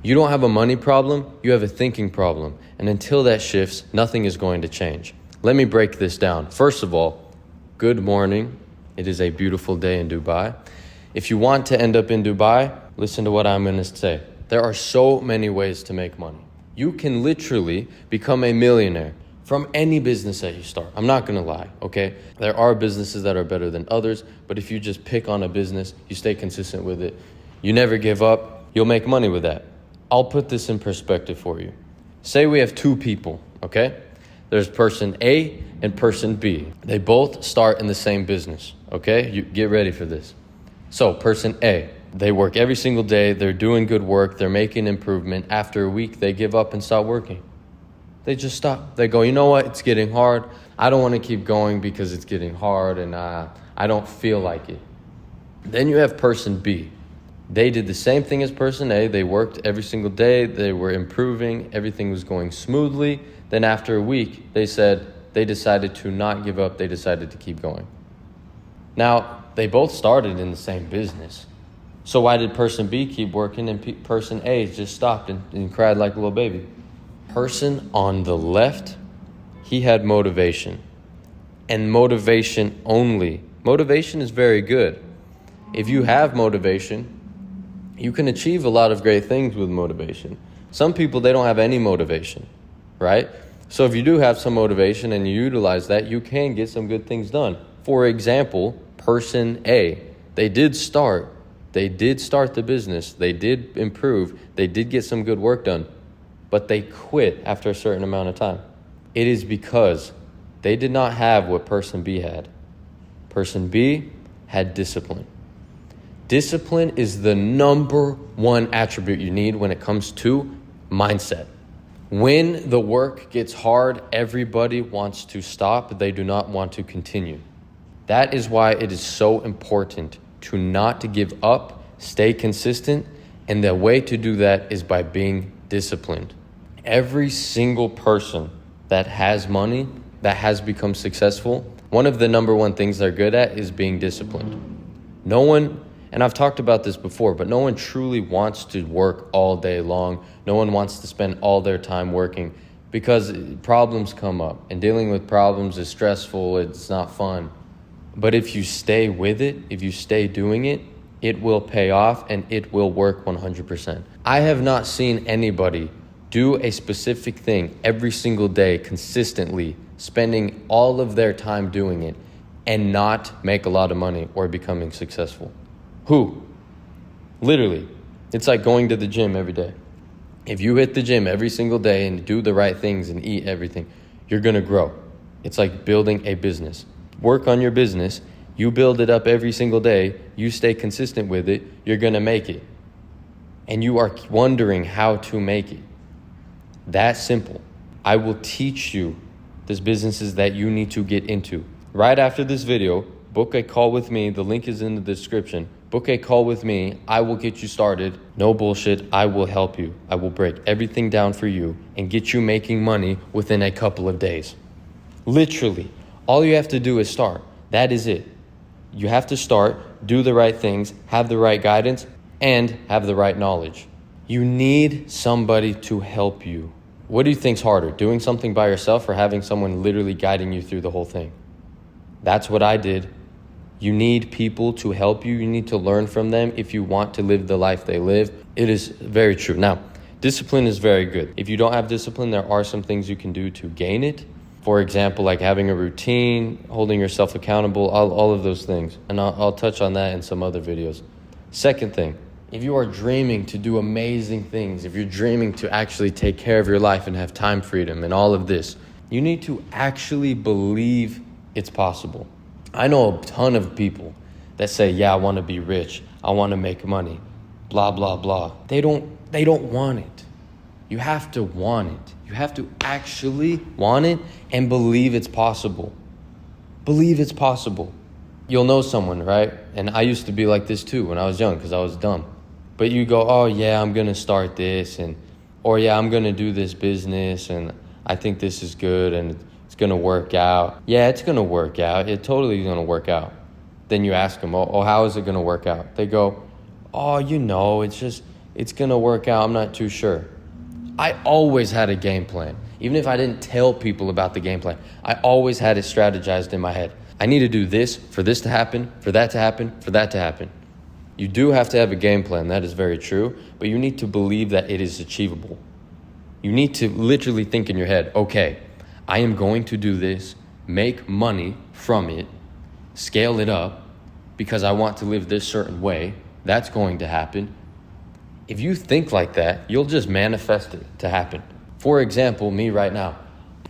You don't have a money problem, you have a thinking problem. And until that shifts, nothing is going to change. Let me break this down. First of all, good morning. It is a beautiful day in Dubai. If you want to end up in Dubai, listen to what I'm going to say. There are so many ways to make money. You can literally become a millionaire from any business that you start. I'm not going to lie, okay? There are businesses that are better than others, but if you just pick on a business, you stay consistent with it, you never give up, you'll make money with that. I'll put this in perspective for you. Say we have two people, okay? There's person A and person B. They both start in the same business, okay? You get ready for this. So person A, they work every single day. They're doing good work. They're making improvement. After a week, they give up and stop working. They just stop. They go, you know what? It's getting hard. I don't want to keep going because it's getting hard and I don't feel like it. Then you have person B. They did the same thing as person A. They worked every single day. They were improving. Everything was going smoothly. Then after a week, they decided to not give up. They decided to keep going. Now, they both started in the same business. So why did person B keep working and person A just stopped and cried like a little baby? Person on the left, he had motivation. And motivation only. Motivation is very good. If you have motivation, you can achieve a lot of great things with motivation. Some people, they don't have any motivation, right? So if you do have some motivation and you utilize that, you can get some good things done. For example, person A, they did start the business, they did improve, they did get some good work done, but they quit after a certain amount of time. It is because they did not have what person B had. Person B had discipline. Discipline is the number one attribute you need when it comes to mindset. When the work gets hard, everybody wants to stop. They do not want to continue. That is why it is so important to not to give up, stay consistent, and the way to do that is by being disciplined. Every single person that has money, that has become successful, one of the number one things they're good at is being disciplined. No one, and I've talked about this before, but no one truly wants to work all day long. No one wants to spend all their time working because problems come up, and dealing with problems is stressful. It's not fun. But if you stay with it, if you stay doing it, it will pay off and it will work 100%. I have not seen anybody do a specific thing every single day consistently, spending all of their time doing it and not make a lot of money or becoming successful. Who? Literally, it's like going to the gym every day. If you hit the gym every single day and do the right things and eat everything, you're going to grow. It's like building a business. Work on your business. You build it up every single day. You stay consistent with it. You're going to make it. And you are wondering how to make it. That simple. I will teach you these businesses that you need to get into. Right after this video, book a call with me. The link is in the description. Book a call with me. I will get you started. No bullshit. I will help you. I will break everything down for you and get you making money within a couple of days. Literally, all you have to do is start. That is it. You have to start, do the right things, have the right guidance, and have the right knowledge. You need somebody to help you. What do you think's harder, doing something by yourself or having someone literally guiding you through the whole thing? That's what I did. You need people to help you. You need to learn from them if you want to live the life they live. It is very true. Now, discipline is very good. If you don't have discipline, there are some things you can do to gain it. For example, like having a routine, holding yourself accountable, all of those things. And I'll touch on that in some other videos. Second thing, if you are dreaming to do amazing things, if you're dreaming to actually take care of your life and have time freedom and all of this, you need to actually believe it's possible. I know a ton of people that say, yeah, I want to be rich. I want to make money, blah, blah, blah. They don't want it. You have to want it. You have to actually want it and believe it's possible. Believe it's possible. You'll know someone, right? And I used to be like this too when I was young because I was dumb. But you go, oh yeah, I'm going to start this or yeah, I'm going to do this business and I think this is good and it's going to work out. Yeah, it's going to work out. It totally is going to work out. Then you ask them, oh, how is it going to work out? They go, oh, it's it's going to work out. I'm not too sure. I always had a game plan. Even if I didn't tell people about the game plan, I always had it strategized in my head. I need to do this for this to happen, for that to happen, for that to happen. You do have to have a game plan. That is very true. But you need to believe that it is achievable. You need to literally think in your head, okay, I am going to do this, make money from it, scale it up because I want to live this certain way. That's going to happen. If you think like that, you'll just manifest it to happen. For example, me right now,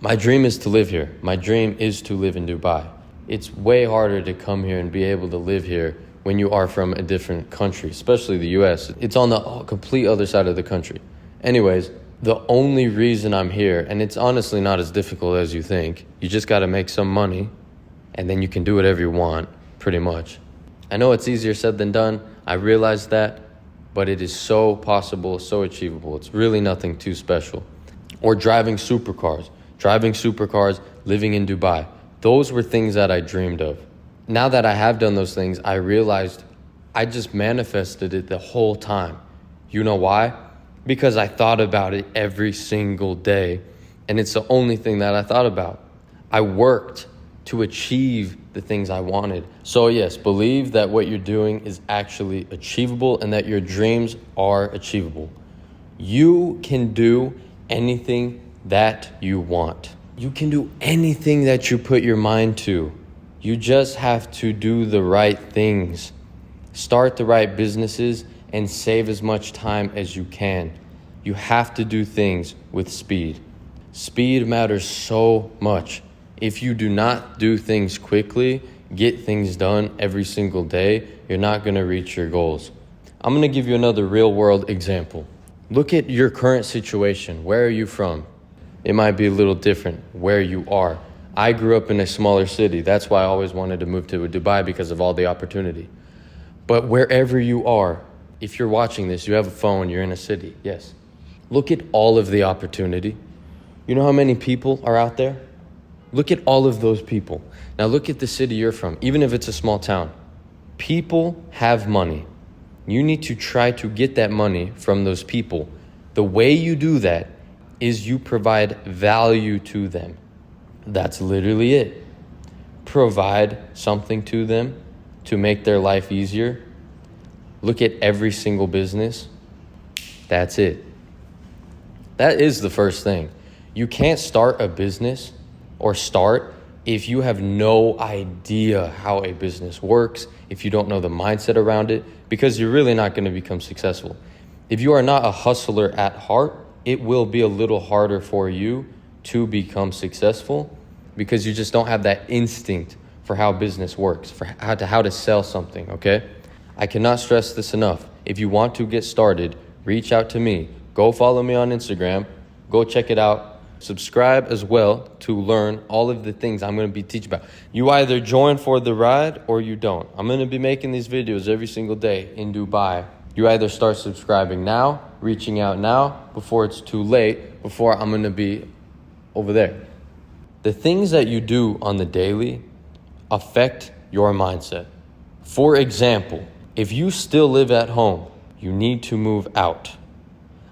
my dream is to live here. My dream is to live in Dubai. It's way harder to come here and be able to live here when you are from a different country, especially the US. It's on the complete other side of the country. Anyways, the only reason I'm here, and it's honestly not as difficult as you think, you just got to make some money and then you can do whatever you want, pretty much. I know it's easier said than done. I realize that, but it is so possible, so achievable. It's really nothing too special. Or driving supercars, living in Dubai. Those were things that I dreamed of. Now that I have done those things, I realized I just manifested it the whole time. You know why? Because I thought about it every single day, and it's the only thing that I thought about. I worked to achieve the things I wanted. So yes, believe that what you're doing is actually achievable and that your dreams are achievable. You can do anything that you want. You can do anything that you put your mind to. You just have to do the right things. Start the right businesses and save as much time as you can. You have to do things with speed. Speed matters so much. If you do not do things quickly, get things done every single day, you're not going to reach your goals. I'm going to give you another real world example. Look at your current situation. Where are you from? It might be a little different where you are. I grew up in a smaller city. That's why I always wanted to move to Dubai, because of all the opportunity. But wherever you are, if you're watching this, you have a phone, you're in a city, yes. Look at all of the opportunity. You know how many people are out there? Look at all of those people. Now look at the city you're from, even if it's a small town. People have money. You need to try to get that money from those people. The way you do that is you provide value to them. That's literally it. Provide something to them to make their life easier. Look at every single business. That's it. That is the first thing. You can't start a business or start if you have no idea how a business works, if you don't know the mindset around it, because you're really not going to become successful. If you are not a hustler at heart, it will be a little harder for you to become successful because you just don't have that instinct for how business works, for how to sell something, okay? I cannot stress this enough. If you want to get started, reach out to me. Go follow me on Instagram. Go check it out. Subscribe as well to learn all of the things I'm going to be teaching about. You either join for the ride or you don't. I'm going to be making these videos every single day in Dubai. You either start subscribing now, reaching out now, before it's too late, before I'm going to be over there. The things that you do on the daily affect your mindset. For example, if you still live at home, you need to move out.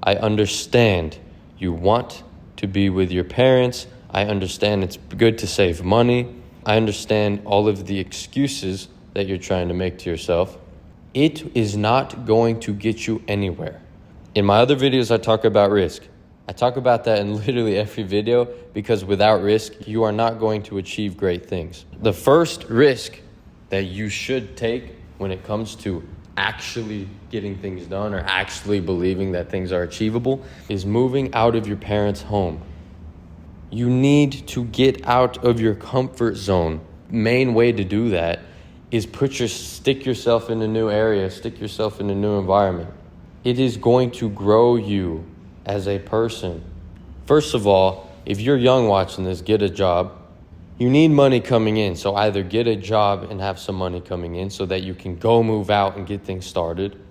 I understand you want to be with your parents. I understand it's good to save money. I understand all of the excuses that you're trying to make to yourself. It is not going to get you anywhere. In my other videos, I talk about risk. I talk about that in literally every video because without risk, you are not going to achieve great things. The first risk that you should take when it comes to actually getting things done or actually believing that things are achievable is moving out of your parents' home. You need to get out of your comfort zone. Main way to do that is stick yourself in a new area, stick yourself in a new environment. It is going to grow you as a person. First of all, if you're young watching this, get a job. You need money coming in, so either get a job and have some money coming in so that you can go move out and get things started,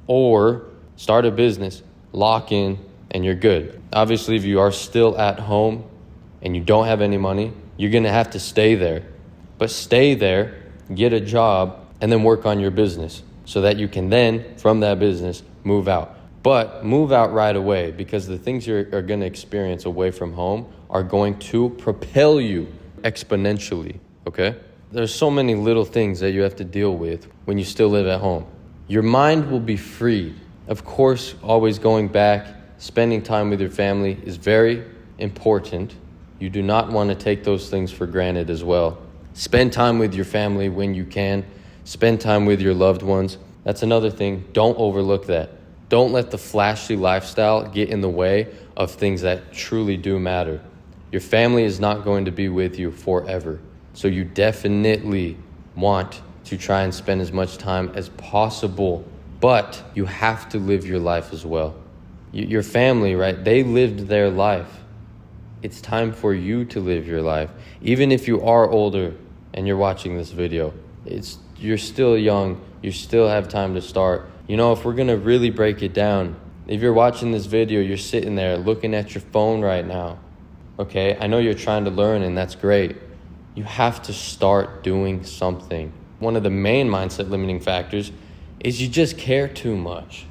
or start a business, lock in, and you're good. Obviously, if you are still at home and you don't have any money, you're gonna have to stay there. But stay there, get a job, and then work on your business so that you can then, from that business, move out. But move out right away, because the things you're going to experience away from home are going to propel you exponentially, okay? There's so many little things that you have to deal with when you still live at home. Your mind will be freed. Of course, always going back, spending time with your family is very important. You do not want to take those things for granted as well. Spend time with your family when you can. Spend time with your loved ones. That's another thing. Don't overlook that. Don't let the flashy lifestyle get in the way of things that truly do matter. Your family is not going to be with you forever. So you definitely want to try and spend as much time as possible, but you have to live your life as well. Your family, right? They lived their life. It's time for you to live your life. Even if you are older and you're watching this video, you're still young. You still have time to start. You know, if we're going to really break it down, if you're watching this video, you're sitting there looking at your phone right now. Okay, I know you're trying to learn, and that's great. You have to start doing something. One of the main mindset limiting factors is you just care too much.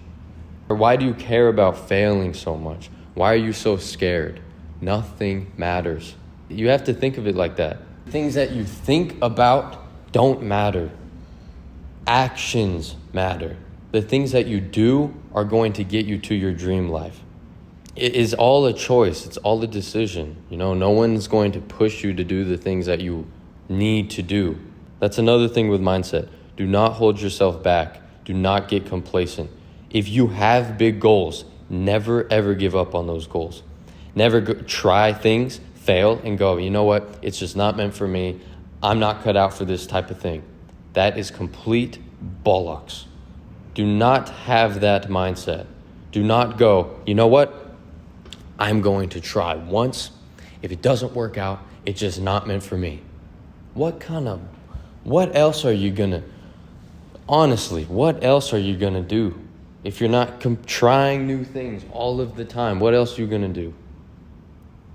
Or why do you care about failing so much? Why are you so scared? Nothing matters. You have to think of it like that. Things that you think about don't matter. Actions matter. The things that you do are going to get you to your dream life. It is all a choice. It's all a decision. You know, no one's going to push you to do the things that you need to do. That's another thing with mindset. Do not hold yourself back. Do not get complacent. If you have big goals, never ever give up on those goals. Never try things, fail, and go, you know what? It's just not meant for me. I'm not cut out for this type of thing. That is complete bollocks. Do not have that mindset. Do not go, you know what? I'm going to try once. If it doesn't work out, it's just not meant for me. What else are you gonna, honestly, what else are you gonna do? If you're not trying new things all of the time, what else are you gonna do?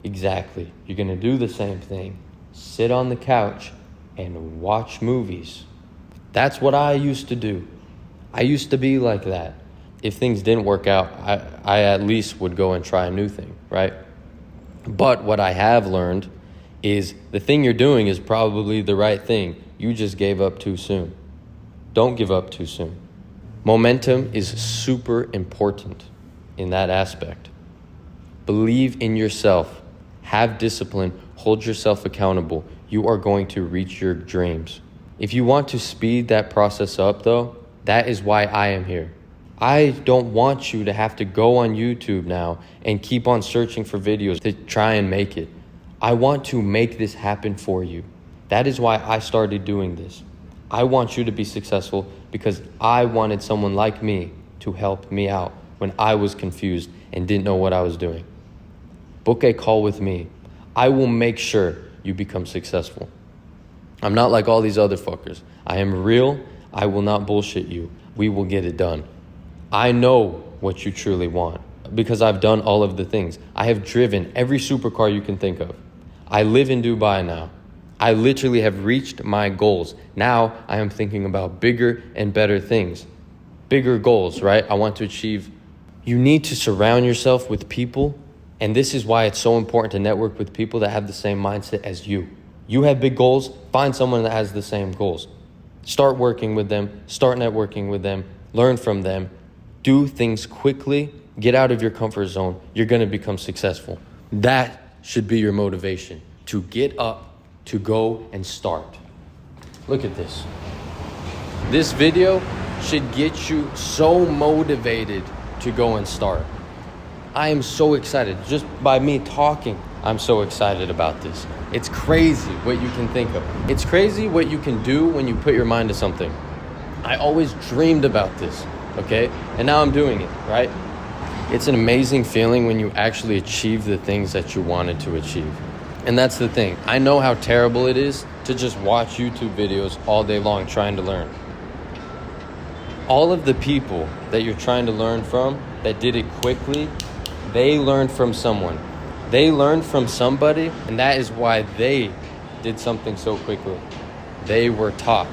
Exactly. You're gonna do the same thing. Sit on the couch and watch movies. That's what I used to do. I used to be like that. If things didn't work out, I at least would go and try a new thing, right? But what I have learned is the thing you're doing is probably the right thing. You just gave up too soon. Don't give up too soon. Momentum is super important in that aspect. Believe in yourself. Have discipline. Hold yourself accountable. You are going to reach your dreams. If you want to speed that process up, though, that is why I am here. I don't want you to have to go on YouTube now and keep on searching for videos to try and make it. I want to make this happen for you. That is why I started doing this. I want you to be successful because I wanted someone like me to help me out when I was confused and didn't know what I was doing. Book a call with me. I will make sure you become successful. I'm not like all these other fuckers. I am real. I will not bullshit you. We will get it done. I know what you truly want because I've done all of the things. I have driven every supercar you can think of. I live in Dubai now. I literally have reached my goals. Now I am thinking about bigger and better things. Bigger goals, right? I want to achieve. You need to surround yourself with people, and this is why it's so important to network with people that have the same mindset as you. You have big goals, find someone that has the same goals. Start working with them, start networking with them, learn from them, do things quickly, get out of your comfort zone. You're gonna become successful. That should be your motivation, to get up, to go and start. Look at this. This video should get you so motivated to go and start. I am so excited. Just by me talking, I'm so excited about this. It's crazy what you can think of. It's crazy what you can do when you put your mind to something. I always dreamed about this, okay? And now I'm doing it, right? It's an amazing feeling when you actually achieve the things that you wanted to achieve. And that's the thing. I know how terrible it is to just watch YouTube videos all day long trying to learn. All of the people that you're trying to learn from that did it quickly, they learned from someone. They learned from somebody, and that is why they did something so quickly. They were taught.